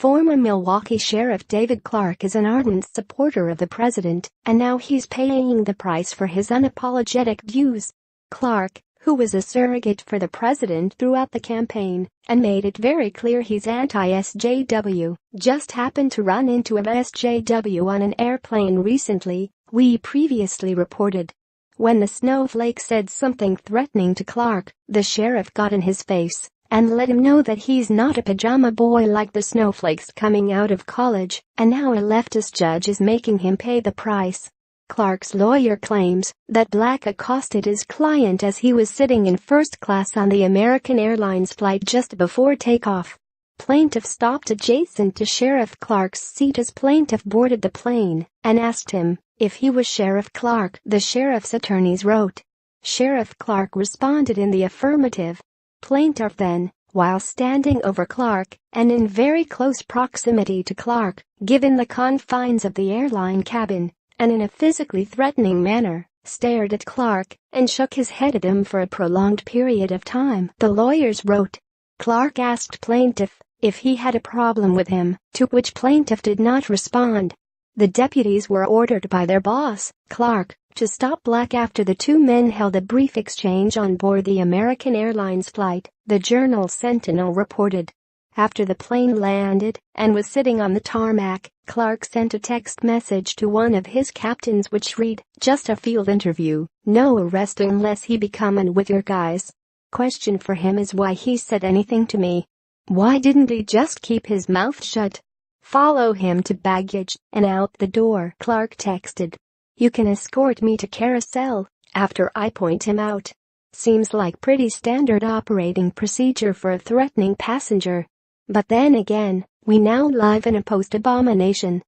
Former Milwaukee Sheriff David Clarke is an ardent supporter of the president, and now he's paying the price for his unapologetic views. Clarke, who was a surrogate for the president throughout the campaign and made it very clear he's anti-SJW, just happened to run into an SJW on an airplane recently, we previously reported. When the snowflake said something threatening to Clarke, the sheriff got in his face and let him know that he's not a pajama boy like the snowflakes coming out of college, and now a leftist judge is making him pay the price. Clarke's lawyer claims that Black accosted his client as he was sitting in first class on the American Airlines flight just before takeoff. Plaintiff stopped adjacent to Sheriff Clarke's seat as plaintiff boarded the plane and asked him if he was Sheriff Clarke, the sheriff's attorneys wrote. Sheriff Clarke responded in the affirmative. Plaintiff then, while standing over Clarke and in very close proximity to Clarke, given the confines of the airline cabin, and in a physically threatening manner, stared at Clarke and shook his head at him for a prolonged period of time, the lawyers wrote. Clarke asked plaintiff if he had a problem with him, to which plaintiff did not respond. The deputies were ordered by their boss, Clarke, to stop Black after the two men held a brief exchange on board the American Airlines flight, the Journal-Sentinel reported. After the plane landed and was sitting on the tarmac, Clarke sent a text message to one of his captains which read, "Just a field interview, no arrest unless he be coming with your guys. Question for him is why he said anything to me. Why didn't he just keep his mouth shut? Follow him to baggage and out the door," Clarke texted. "You can escort me to carousel after I point him out." Seems like pretty standard operating procedure for a threatening passenger. But then again, we now live in a post-Obama nation.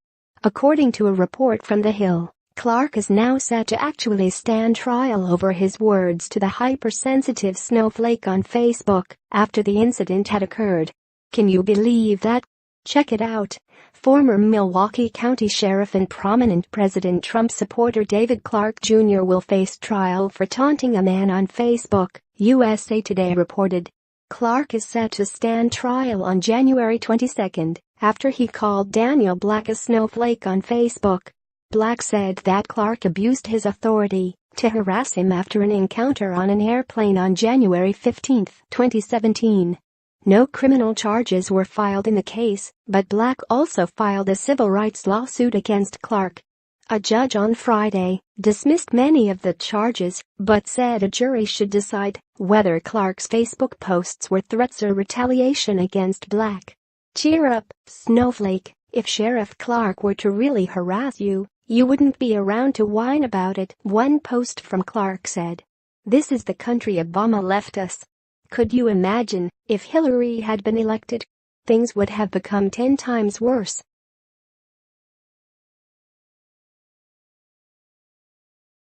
According to a report from The Hill, Clarke is now set to actually stand trial over his words to the hypersensitive snowflake on Facebook after the incident had occurred. Can you believe that? Check it out. Former Milwaukee County Sheriff and prominent President Trump supporter David Clarke Jr. will face trial for taunting a man on Facebook, USA Today reported. Clarke is set to stand trial on January 22 after he called Daniel Black a snowflake on Facebook. Black said that Clarke abused his authority to harass him after an encounter on an airplane on January 15, 2017. No criminal charges were filed in the case, but Black also filed a civil rights lawsuit against Clarke. A judge on Friday dismissed many of the charges, but said a jury should decide whether Clarke's Facebook posts were threats or retaliation against Black. Cheer up, snowflake. If Sheriff Clarke were to really harass you, you wouldn't be around to whine about it, one post from Clarke said. This is the country Obama left us. Could you imagine if Hillary had been elected? Things would have become 10 times worse.